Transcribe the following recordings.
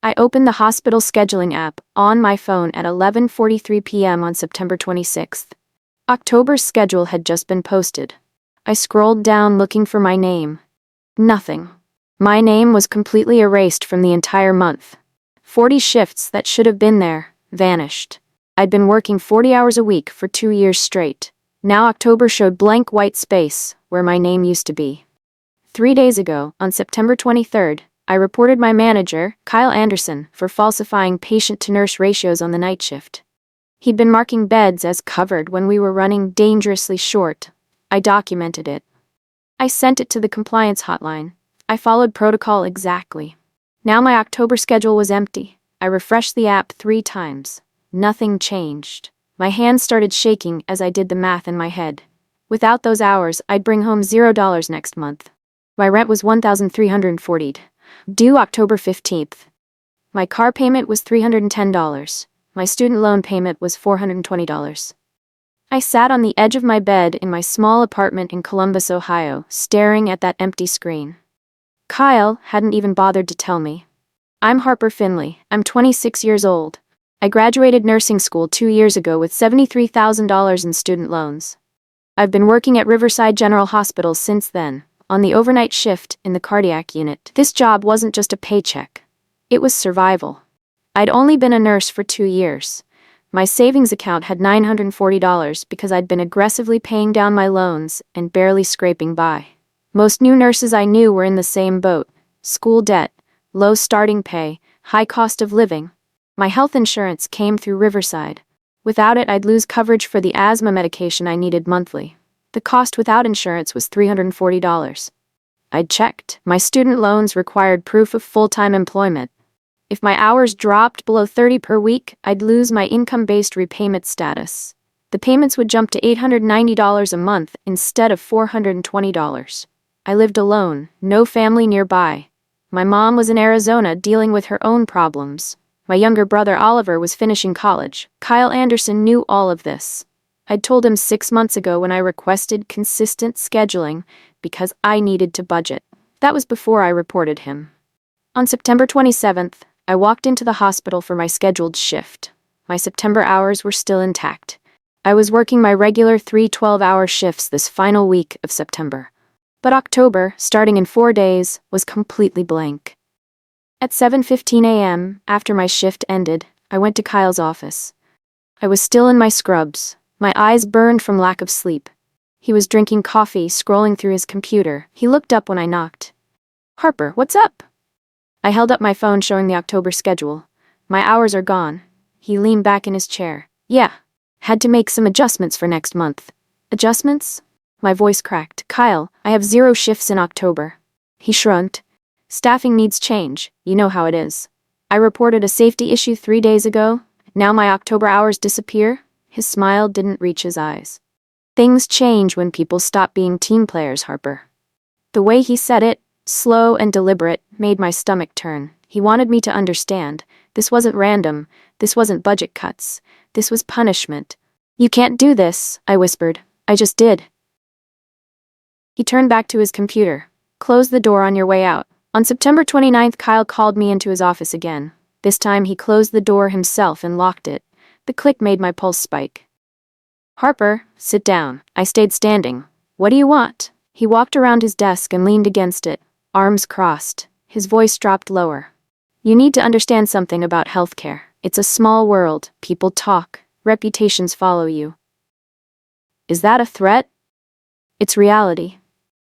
I opened the hospital scheduling app on my phone at 11:43 p.m. on September 26th. October's schedule had just been posted. I scrolled down looking for my name. Nothing. My name was completely erased from the entire month. 40 shifts that should have been there vanished. I'd been working 40 hours a week for 2 years straight. Now October showed blank white space where my name used to be. 3 days ago, on September 23rd, I reported my manager, Kyle Anderson, for falsifying patient-to-nurse ratios on the night shift. He'd been marking beds as covered when we were running dangerously short. I documented it. I sent it to the compliance hotline. I followed protocol exactly. Now my October schedule was empty. I refreshed the app 3 times. Nothing changed. My hands started shaking as I did the math in my head. Without those hours, I'd bring home $0 next month. My rent was $1,340, due October 15th. My car payment was $310. My student loan payment was $420. I sat on the edge of my bed in my small apartment in Columbus, Ohio, staring at that empty screen. Kyle hadn't even bothered to tell me. I'm Harper Finley. I'm 26 years old. I graduated nursing school 2 years ago with $73,000 in student loans. I've been working at Riverside General Hospital since then, on the overnight shift in the cardiac unit. This job wasn't just a paycheck. It was survival. I'd only been a nurse for 2 years. My savings account had $940 because I'd been aggressively paying down my loans and barely scraping by. Most new nurses I knew were in the same boat: school debt, low starting pay, high cost of living. My health insurance came through Riverside. Without it, I'd lose coverage for the asthma medication I needed monthly. The cost without insurance was $340. I'd checked. My student loans required proof of full-time employment. If my hours dropped below 30 per week, I'd lose my income-based repayment status. The payments would jump to $890 a month instead of $420. I lived alone, no family nearby. My mom was in Arizona dealing with her own problems. My younger brother Oliver was finishing college. Kyle Anderson knew all of this. I'd told him 6 months ago when I requested consistent scheduling because I needed to budget. That was before I reported him. On September 27th, I walked into the hospital for my scheduled shift. My September hours were still intact. I was working my regular 3 12-hour shifts this final week of September. But October, starting in 4 days, was completely blank. At 7:15 a.m., after my shift ended, I went to Kyle's office. I was still in my scrubs. My eyes burned from lack of sleep. He was drinking coffee, scrolling through his computer. He looked up when I knocked. "Harper, what's up?" I held up my phone showing the October schedule. "My hours are gone." He leaned back in his chair. "Yeah. Had to make some adjustments for next month." "Adjustments?" My voice cracked. "Kyle, I have 0 shifts in October." He shrugged. "Staffing needs change. You know how it is. I reported a safety issue 3 days ago. Now my October hours disappear." His smile didn't reach his eyes. "Things change when people stop being team players, Harper." The way he said it, slow and deliberate, made my stomach turn. He wanted me to understand. This wasn't random. This wasn't budget cuts. This was punishment. "You can't do this," I whispered. "I just did." He turned back to his computer. "Close the door on your way out." On September 29th, Kyle called me into his office again. This time he closed the door himself and locked it. The click made my pulse spike. "Harper, sit down." I stayed standing. "What do you want?" He walked around his desk and leaned against it, arms crossed. His voice dropped lower. "You need to understand something about healthcare. It's a small world. People talk. Reputations follow you." "Is that a threat?" "It's reality."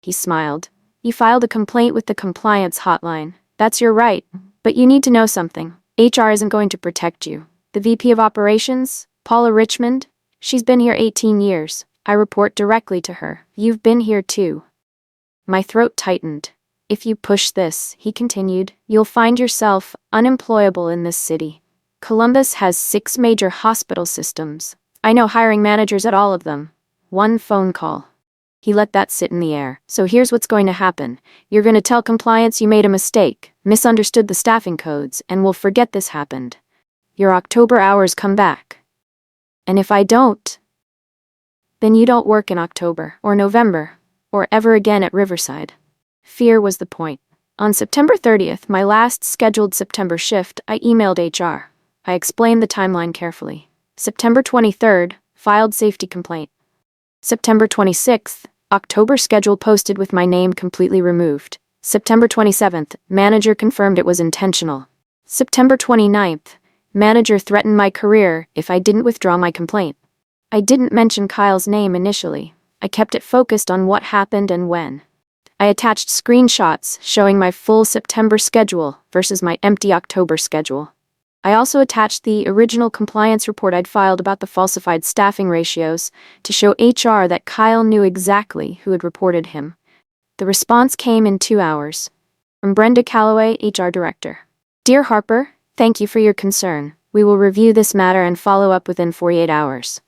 He smiled. "You filed a complaint with the compliance hotline. That's your right. But you need to know something. HR isn't going to protect you. The VP of Operations, Paula Richmond, she's been here 18 years. I report directly to her. You've been here too." My throat tightened. "If you push this," he continued, "you'll find yourself unemployable in this city. Columbus has 6 major hospital systems. I know hiring managers at all of them. 1 phone call." He let that sit in the air. "So here's what's going to happen. You're going to tell compliance you made a mistake, misunderstood the staffing codes, and will forget this happened. Your October hours come back. And if I don't, then you don't work in October, or November, or ever again at Riverside." Fear was the point. On September 30th, my last scheduled September shift, I emailed HR. I explained the timeline carefully. September 23rd, filed safety complaint. September 26th, October schedule posted with my name completely removed. September 27th, manager confirmed it was intentional. September 29th, manager threatened my career if I didn't withdraw my complaint. I didn't mention Kyle's name initially. I kept it focused on what happened and when. I attached screenshots showing my full September schedule versus my empty October schedule. I also attached the original compliance report I'd filed about the falsified staffing ratios to show HR that Kyle knew exactly who had reported him. The response came in 2 hours. From Brenda Calloway, HR Director. Dear Harper, thank you for your concern. We will review this matter and follow up within 48 hours.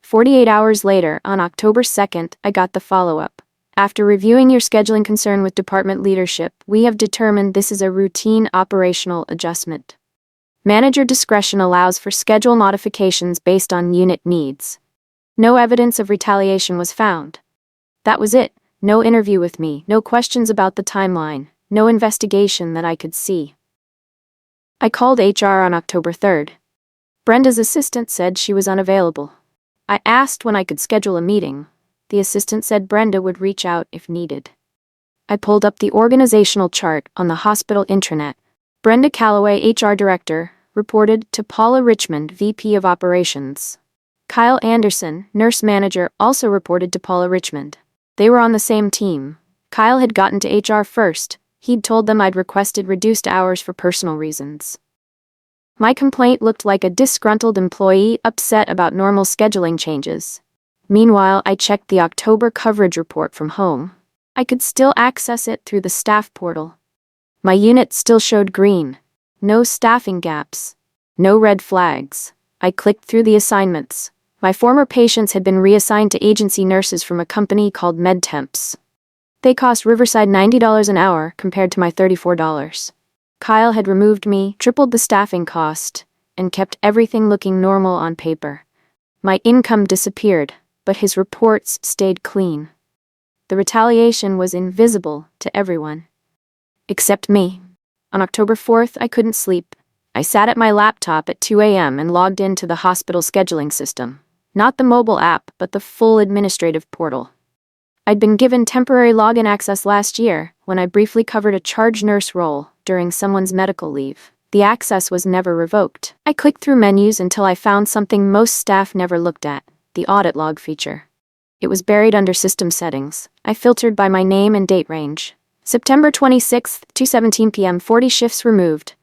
48 hours later, on October 2nd, I got the follow-up. After reviewing your scheduling concern with department leadership, we have determined this is a routine operational adjustment. Manager discretion allows for schedule modifications based on unit needs. No evidence of retaliation was found. That was it. No interview with me, no questions about the timeline, no investigation that I could see. I called HR on October 3rd. Brenda's assistant said she was unavailable. I asked when I could schedule a meeting. The assistant said Brenda would reach out if needed. I pulled up the organizational chart on the hospital intranet. Brenda Calloway, HR Director, reported to Paula Richmond, VP of Operations. Kyle Anderson, Nurse Manager, also reported to Paula Richmond. They were on the same team. Kyle had gotten to HR first. He'd told them I'd requested reduced hours for personal reasons. My complaint looked like a disgruntled employee upset about normal scheduling changes. Meanwhile, I checked the October coverage report from home. I could still access it through the staff portal. My unit still showed green. No staffing gaps. No red flags. I clicked through the assignments. My former patients had been reassigned to agency nurses from a company called MedTemps. They cost Riverside $90 an hour compared to my $34. Kyle had removed me, tripled the staffing cost, and kept everything looking normal on paper. My income disappeared, but his reports stayed clean. The retaliation was invisible to everyone. Except me. On October 4th, I couldn't sleep. I sat at my laptop at 2 a.m. and logged into the hospital scheduling system. Not the mobile app, but the full administrative portal. I'd been given temporary login access last year when I briefly covered a charge nurse role during someone's medical leave. The access was never revoked. I clicked through menus until I found something most staff never looked at, the audit log feature. It was buried under system settings. I filtered by my name and date range. September 26th, 2:17 p.m. 40 shifts removed.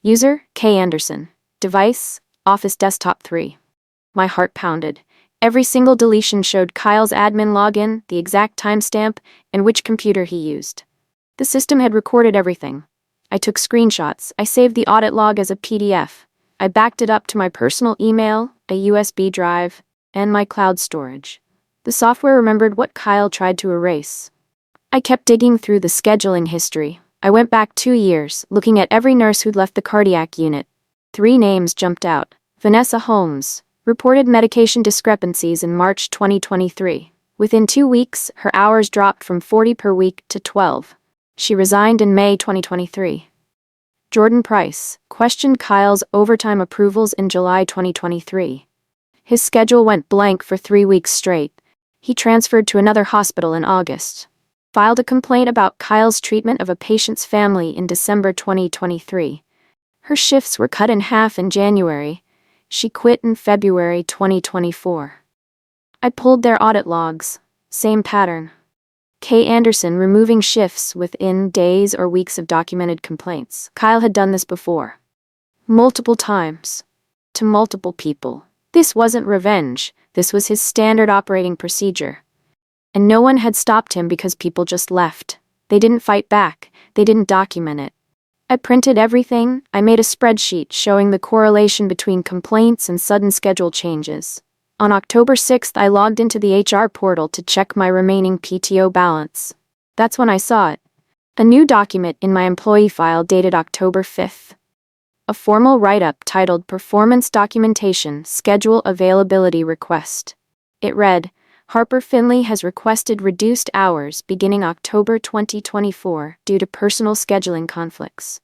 User, K. Anderson. Device, Office Desktop 3. My heart pounded. Every single deletion showed Kyle's admin login, the exact timestamp, and which computer he used. The system had recorded everything. I took screenshots. I saved the audit log as a PDF. I backed it up to my personal email, a USB drive, and my cloud storage. The software remembered what Kyle tried to erase. I kept digging through the scheduling history. I went back 2 years, looking at every nurse who'd left the cardiac unit. 3 names jumped out. Vanessa Holmes reported medication discrepancies in March 2023. Within 2 weeks, her hours dropped from 40 per week to 12. She resigned in May 2023. Jordan Price questioned Kyle's overtime approvals in July 2023. His schedule went blank for 3 weeks straight. He transferred to another hospital in August. Filed a complaint about Kyle's treatment of a patient's family in December 2023. Her shifts were cut in half in January. She quit in February 2024. I pulled their audit logs. Same pattern. K. Anderson removing shifts within days or weeks of documented complaints. Kyle had done this before. Multiple times. To multiple people. This wasn't revenge. This was his standard operating procedure. And no one had stopped him because people just left. They didn't fight back. They didn't document it. I printed everything. I made a spreadsheet showing the correlation between complaints and sudden schedule changes. On October 6th, I logged into the HR portal to check my remaining PTO balance. That's when I saw it. A new document in my employee file dated October 5th. A formal write-up titled Performance Documentation Schedule Availability Request. It read, Harper Finley has requested reduced hours beginning October 2024 due to personal scheduling conflicts.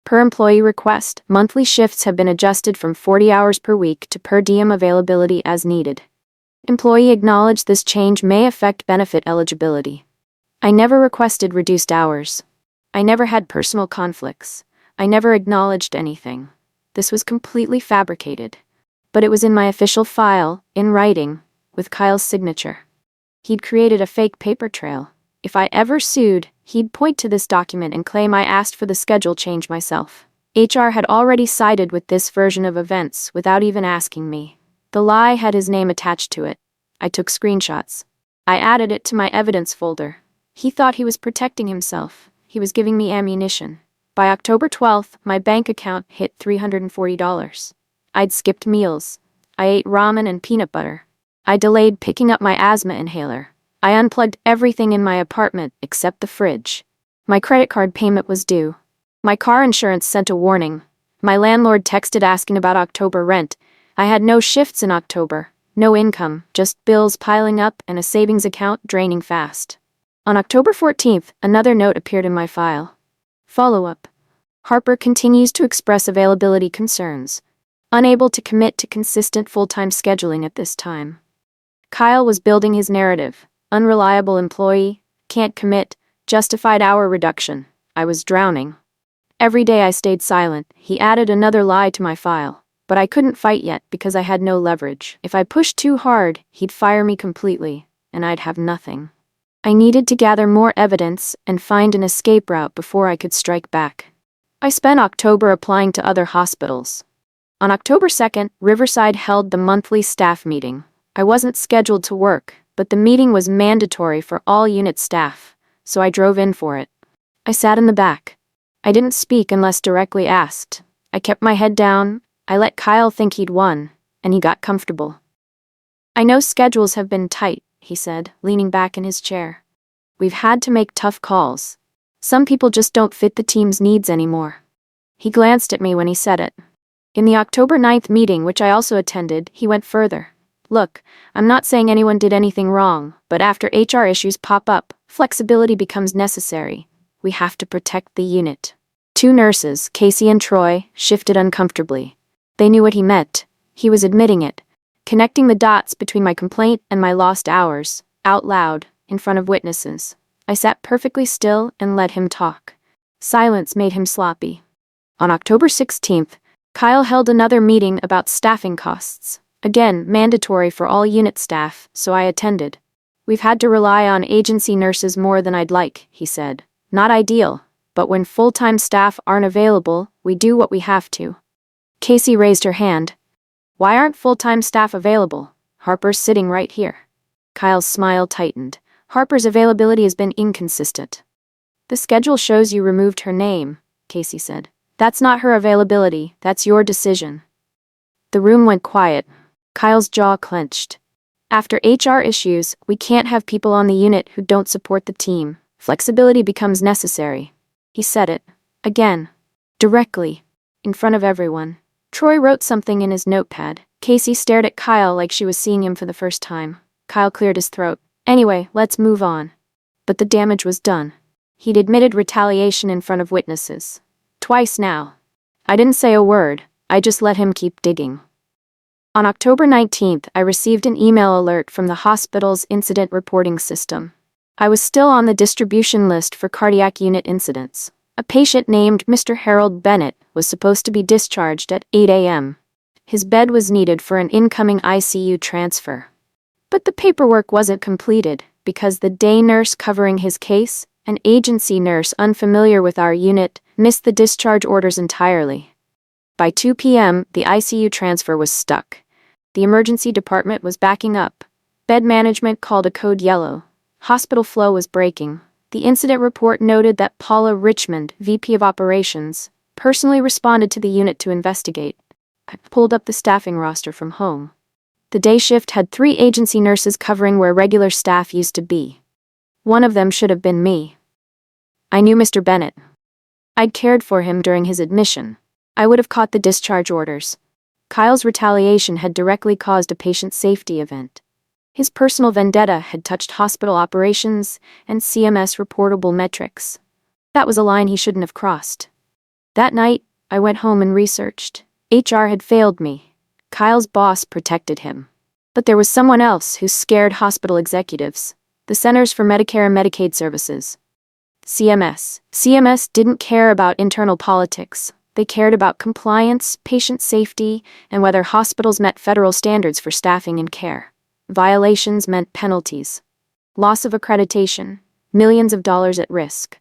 Per employee request, monthly shifts have been adjusted from 40 hours per week to per diem availability as needed. Employee acknowledged this change may affect benefit eligibility. I never requested reduced hours. I never had personal conflicts. I never acknowledged anything. This was completely fabricated. But it was in my official file, in writing, with Kyle's signature. He'd created a fake paper trail. If I ever sued, he'd point to this document and claim I asked for the schedule change myself. HR had already sided with this version of events without even asking me. The lie had his name attached to it. I took screenshots. I added it to my evidence folder. He thought he was protecting himself. He was giving me ammunition. By October 12th, my bank account hit $340. I'd skipped meals. I ate ramen and peanut butter. I delayed picking up my asthma inhaler. I unplugged everything in my apartment except the fridge. My credit card payment was due. My car insurance sent a warning. My landlord texted asking about October rent. I had no shifts in October, no income, just bills piling up and a savings account draining fast. On October 14th, another note appeared in my file. Follow-up. Harper continues to express availability concerns. Unable to commit to consistent full-time scheduling at this time. Kyle was building his narrative. Unreliable employee, can't commit, justified hour reduction. I was drowning. Every day I stayed silent. He added another lie to my file. But I couldn't fight yet because I had no leverage. If I pushed too hard, he'd fire me completely, and I'd have nothing. I needed to gather more evidence and find an escape route before I could strike back. I spent October applying to other hospitals. On October 2nd, Riverside held the monthly staff meeting. I wasn't scheduled to work, but the meeting was mandatory for all unit staff, so I drove in for it. I sat in the back. I didn't speak unless directly asked. I kept my head down. I let Kyle think he'd won, and he got comfortable. I know schedules have been tight, he said, leaning back in his chair. We've had to make tough calls. Some people just don't fit the team's needs anymore. He glanced at me when he said it. In the October 9th meeting, which I also attended, he went further. Look, I'm not saying anyone did anything wrong, but after HR issues pop up, flexibility becomes necessary. We have to protect the unit. 2 nurses, Casey and Troy, shifted uncomfortably. They knew what he meant. He was admitting it. Connecting the dots between my complaint and my lost hours, out loud, in front of witnesses. I sat perfectly still and let him talk. Silence made him sloppy. On October 16th, Kyle held another meeting about staffing costs. Again, mandatory for all unit staff, so I attended. We've had to rely on agency nurses more than I'd like, he said. Not ideal, but when full-time staff aren't available, we do what we have to. Casey raised her hand. Why aren't full-time staff available? Harper's sitting right here. Kyle's smile tightened. Harper's availability has been inconsistent. The schedule shows you removed her name, Casey said. That's not her availability, that's your decision. The room went quiet. Kyle's jaw clenched. After HR issues, we can't have people on the unit who don't support the team. Flexibility becomes necessary. He said it. Again. Directly. In front of everyone. Troy wrote something in his notepad. Casey stared at Kyle like she was seeing him for the first time. Kyle cleared his throat. Anyway, let's move on. But the damage was done. He'd admitted retaliation in front of witnesses. Twice now. I didn't say a word. I just let him keep digging. On October 19th, I received an email alert from the hospital's incident reporting system. I was still on the distribution list for cardiac unit incidents. A patient named Mr. Harold Bennett was supposed to be discharged at 8 a.m. His bed was needed for an incoming ICU transfer. But the paperwork wasn't completed because the day nurse covering his case, an agency nurse unfamiliar with our unit, missed the discharge orders entirely. By 2 p.m., the ICU transfer was stuck. The emergency department was backing up. Bed management called a code yellow. Hospital flow was breaking. The incident report noted that Paula Richmond, VP of Operations, personally responded to the unit to investigate. I pulled up the staffing roster from home. The day shift had 3 agency nurses covering where regular staff used to be. One of them should have been me. I knew Mr. Bennett. I'd cared for him during his admission. I would have caught the discharge orders. Kyle's retaliation had directly caused a patient safety event. His personal vendetta had touched hospital operations and CMS reportable metrics. That was a line he shouldn't have crossed. That night, I went home and researched. HR had failed me. Kyle's boss protected him. But there was someone else who scared hospital executives. The Centers for Medicare and Medicaid Services. CMS. CMS didn't care about internal politics. They cared about compliance, patient safety, and whether hospitals met federal standards for staffing and care. Violations meant penalties. Loss of accreditation. Millions of dollars at risk.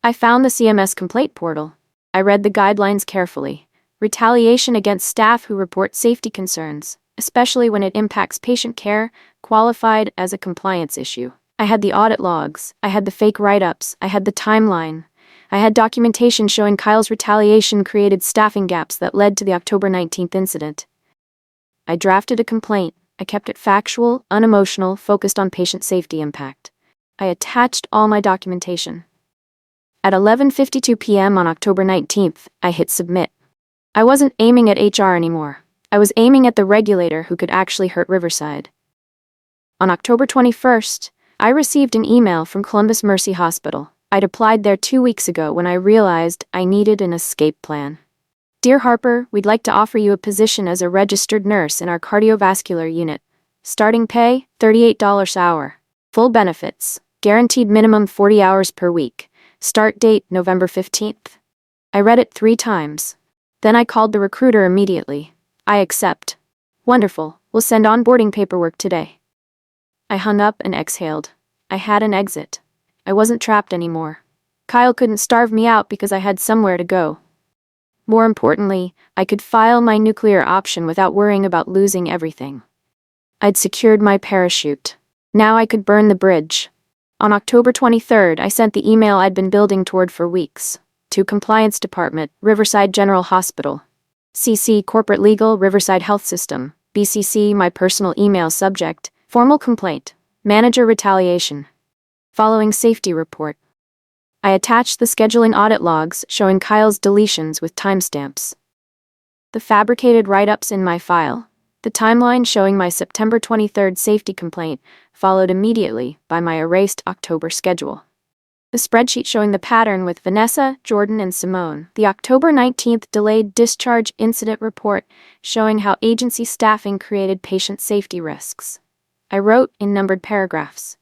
I found the CMS complaint portal. I read the guidelines carefully. Retaliation against staff who report safety concerns, especially when it impacts patient care, qualified as a compliance issue. I had the audit logs, I had the fake write-ups, I had the timeline. I had documentation showing Kyle's retaliation created staffing gaps that led to the October 19th incident. I drafted a complaint. I kept it factual, unemotional, focused on patient safety impact. I attached all my documentation. At 11:52 p.m. on October 19th, I hit submit. I wasn't aiming at HR anymore. I was aiming at the regulator who could actually hurt Riverside. On October 21st, I received an email from Columbus Mercy Hospital. I'd applied there 2 weeks ago when I realized I needed an escape plan. Dear Harper, we'd like to offer you a position as a registered nurse in our cardiovascular unit. Starting pay, $38 an hour. Full benefits, guaranteed minimum 40 hours per week. Start date, November 15th. I read it 3 times. Then I called the recruiter immediately. I accept. Wonderful, we'll send onboarding paperwork today. I hung up and exhaled. I had an exit. I wasn't trapped anymore. Kyle couldn't starve me out because I had somewhere to go. More importantly, I could file my nuclear option without worrying about losing everything. I'd secured my parachute. Now I could burn the bridge. On October 23rd, I sent the email I'd been building toward for weeks. To Compliance Department, Riverside General Hospital. CC Corporate Legal, Riverside Health System. BCC my personal email subject. Formal complaint. Manager retaliation. Following safety report. I attached the scheduling audit logs showing Kyle's deletions with timestamps. The fabricated write-ups in my file. The timeline showing my September 23rd safety complaint, followed immediately by my erased October schedule. The spreadsheet showing the pattern with Vanessa, Jordan, and Simone. The October 19th delayed discharge incident report showing how agency staffing created patient safety risks. I wrote in numbered paragraphs.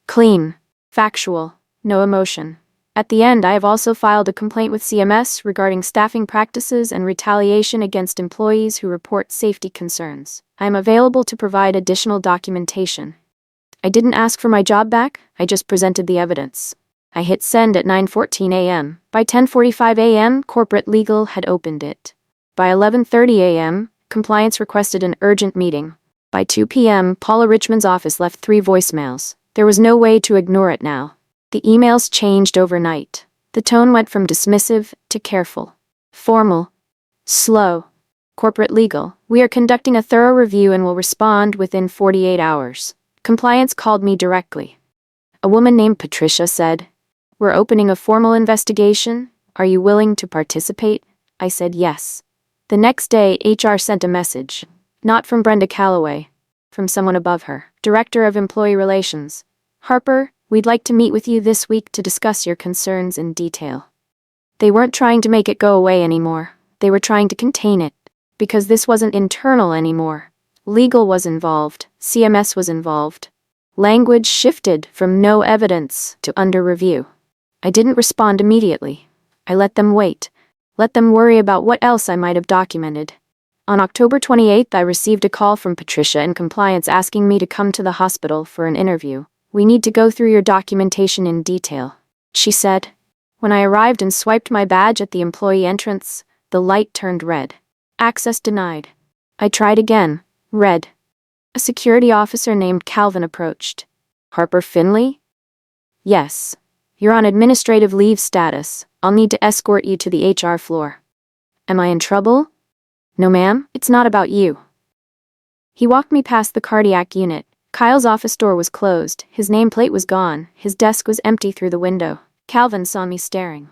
Clean. Factual. No emotion. At the end, I have also filed a complaint with CMS regarding staffing practices and retaliation against employees who report safety concerns. I am available to provide additional documentation. I didn't ask for my job back, I just presented the evidence. I hit send at 9:14 a.m. By 10:45 a.m., corporate legal had opened it. By 11:30 a.m., compliance requested an urgent meeting. By 2 p.m., Paula Richmond's office left 3 voicemails. There was no way to ignore it now. The emails changed overnight. The tone went from dismissive to careful. Formal. Slow. Corporate legal. We are conducting a thorough review and will respond within 48 hours. Compliance called me directly. A woman named Patricia said, "We're opening a formal investigation. Are you willing to participate?" I said yes. The next day, HR sent a message. Not from Brenda Calloway. From someone above her. Director of Employee Relations. "Harper, we'd like to meet with you this week to discuss your concerns in detail." They weren't trying to make it go away anymore. They were trying to contain it. Because this wasn't internal anymore. Legal was involved. CMS was involved. Language shifted from no evidence to under review. I didn't respond immediately. I let them wait. Let them worry about what else I might have documented. On October 28th, I received a call from Patricia in compliance asking me to come to the hospital for an interview. "We need to go through your documentation in detail," she said. When I arrived and swiped my badge at the employee entrance, the light turned red. Access denied. I tried again. Red. A security officer named Calvin approached. "Harper Finley?" "Yes. You're on administrative leave status. I'll need to escort you to the HR floor." "Am I in trouble?" "No, ma'am, it's not about you." He walked me past the cardiac unit. Kyle's office door was closed, his nameplate was gone, his desk was empty through the window. Calvin saw me staring.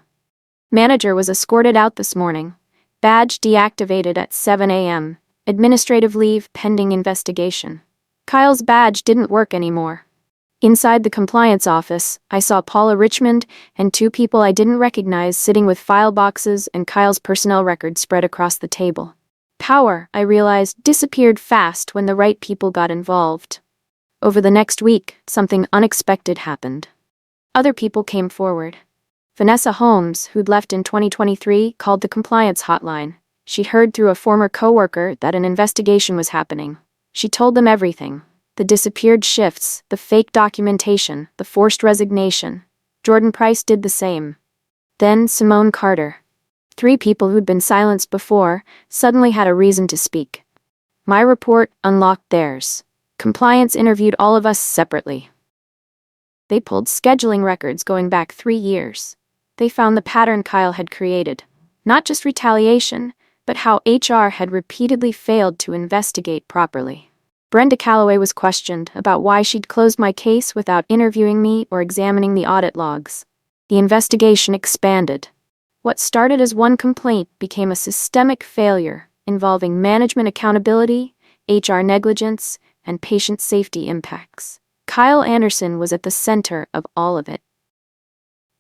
Manager was escorted out this morning. Badge deactivated at 7 a.m. Administrative leave pending investigation. Kyle's badge didn't work anymore. Inside the compliance office, I saw Paula Richmond and two people I didn't recognize sitting with file boxes and Kyle's personnel records spread across the table. Power, I realized, disappeared fast when the right people got involved. Over the next week, something unexpected happened. Other people came forward. Vanessa Holmes, who'd left in 2023, called the compliance hotline. She heard through a former coworker that an investigation was happening. She told them everything. The disappeared shifts, the fake documentation, the forced resignation. Jordan Price did the same. Then Simone Carter. Three people who'd been silenced before suddenly had a reason to speak. My report unlocked theirs. Compliance interviewed all of us separately. They pulled scheduling records going back 3 years. They found the pattern Kyle had created. Not just retaliation, but how HR had repeatedly failed to investigate properly. Brenda Calloway was questioned about why she'd closed my case without interviewing me or examining the audit logs. The investigation expanded. What started as one complaint became a systemic failure involving management accountability, HR negligence, and patient safety impacts. Kyle Anderson was at the center of all of it.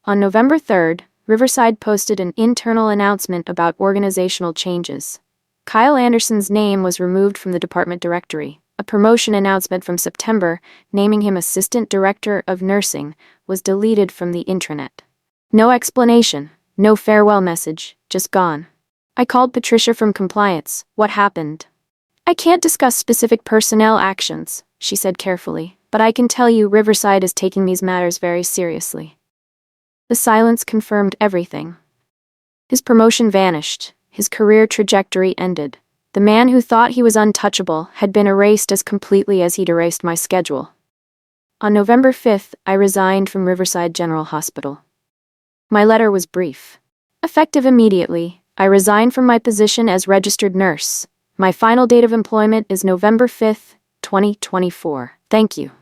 On November 3rd, Riverside posted an internal announcement about organizational changes. Kyle Anderson's name was removed from the department directory. A promotion announcement from September, naming him Assistant Director of Nursing, was deleted from the intranet. No explanation, no farewell message, just gone. I called Patricia from compliance. What happened? I can't discuss specific personnel actions, she said carefully, but I can tell you Riverside is taking these matters very seriously. The silence confirmed everything. His promotion vanished. His career trajectory ended. The man who thought he was untouchable had been erased as completely as he'd erased my schedule. On November 5th, I resigned from Riverside General Hospital. My letter was brief. Effective immediately, I resigned from my position as registered nurse. My final date of employment is November 5th, 2024. Thank you.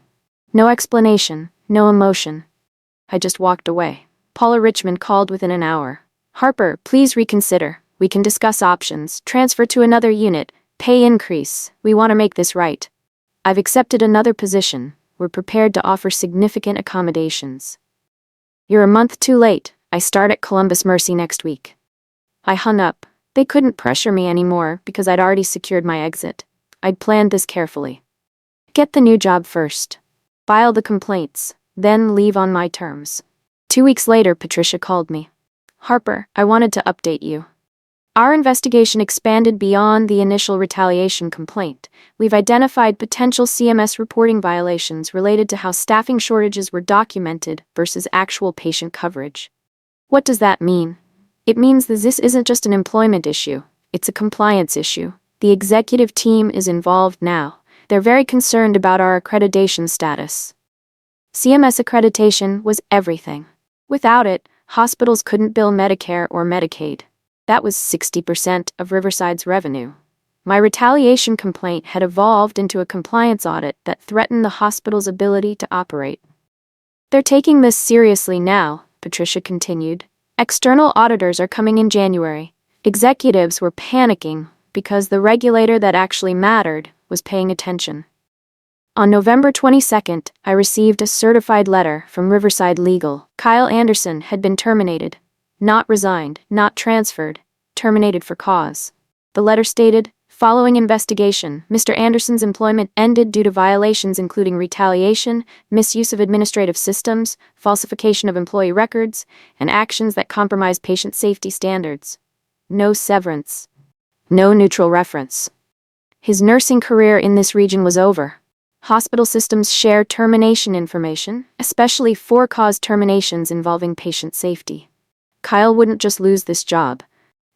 No explanation, no emotion. I just walked away. Paula Richmond called within an hour. Harper, please reconsider. We can discuss options, transfer to another unit, pay increase. We want to make this right. I've accepted another position. We're prepared to offer significant accommodations. You're a month too late. I start at Columbus Mercy next week. I hung up. They couldn't pressure me anymore because I'd already secured my exit. I'd planned this carefully. Get the new job first. File the complaints, then leave on my terms. 2 weeks later, Patricia called me. Harper, I wanted to update you. Our investigation expanded beyond the initial retaliation complaint. We've identified potential CMS reporting violations related to how staffing shortages were documented versus actual patient coverage. What does that mean? It means that this isn't just an employment issue, it's a compliance issue. The executive team is involved now. They're very concerned about our accreditation status. CMS accreditation was everything. Without it, hospitals couldn't bill Medicare or Medicaid. That was 60% of Riverside's revenue. My retaliation complaint had evolved into a compliance audit that threatened the hospital's ability to operate. They're taking this seriously now, Patricia continued. External auditors are coming in January. Executives were panicking because the regulator that actually mattered was paying attention. On November 22nd, I received a certified letter from Riverside Legal. Kyle Anderson had been terminated. Not resigned, not transferred, terminated for cause. The letter stated, following investigation, Mr. Anderson's employment ended due to violations including retaliation, misuse of administrative systems, falsification of employee records, and actions that compromise patient safety standards. No severance. No neutral reference. His nursing career in this region was over. Hospital systems share termination information, especially for-cause terminations involving patient safety. Kyle wouldn't just lose this job.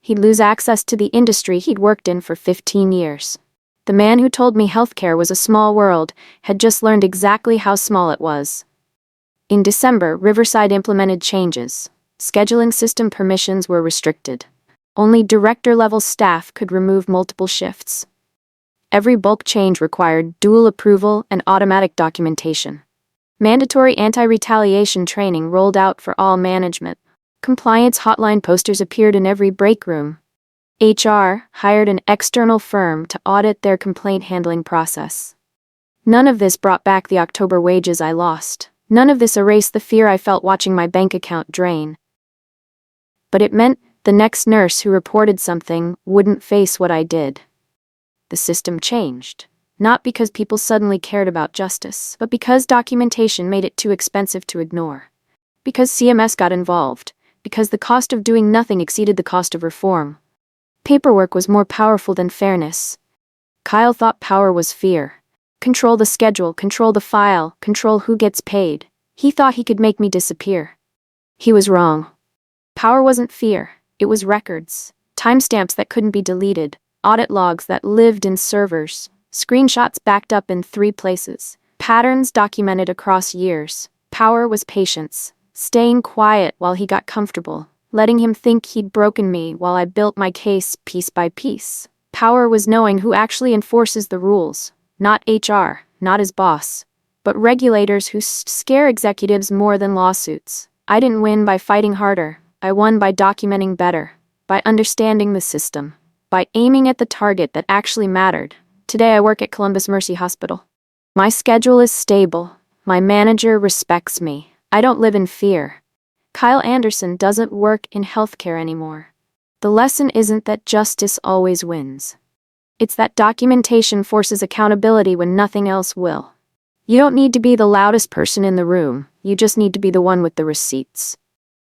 He'd lose access to the industry he'd worked in for 15 years. The man who told me healthcare was a small world had just learned exactly how small it was. In December, Riverside implemented changes. Scheduling system permissions were restricted. Only director-level staff could remove multiple shifts. Every bulk change required dual approval and automatic documentation. Mandatory anti-retaliation training rolled out for all management. Compliance hotline posters appeared in every break room. HR hired an external firm to audit their complaint handling process. None of this brought back the October wages I lost. None of this erased the fear I felt watching my bank account drain. But it meant the next nurse who reported something wouldn't face what I did. The system changed. Not because people suddenly cared about justice, but because documentation made it too expensive to ignore. Because CMS got involved. Because the cost of doing nothing exceeded the cost of reform. Paperwork was more powerful than fairness. Kyle thought power was fear. Control the schedule, control the file, control who gets paid. He thought he could make me disappear. He was wrong. Power wasn't fear, it was records. Timestamps that couldn't be deleted, audit logs that lived in servers, screenshots backed up in 3 places, patterns documented across years. Power was patience, staying quiet while he got comfortable, letting him think he'd broken me while I built my case piece by piece. Power was knowing who actually enforces the rules, not HR, not his boss, but regulators who scare executives more than lawsuits. I didn't win by fighting harder, I won by documenting better, by understanding the system, by aiming at the target that actually mattered. Today I work at Columbus Mercy Hospital. My schedule is stable, my manager respects me, I don't live in fear. Kyle Anderson doesn't work in healthcare anymore. The lesson isn't that justice always wins. It's that documentation forces accountability when nothing else will. You don't need to be the loudest person in the room, you just need to be the one with the receipts.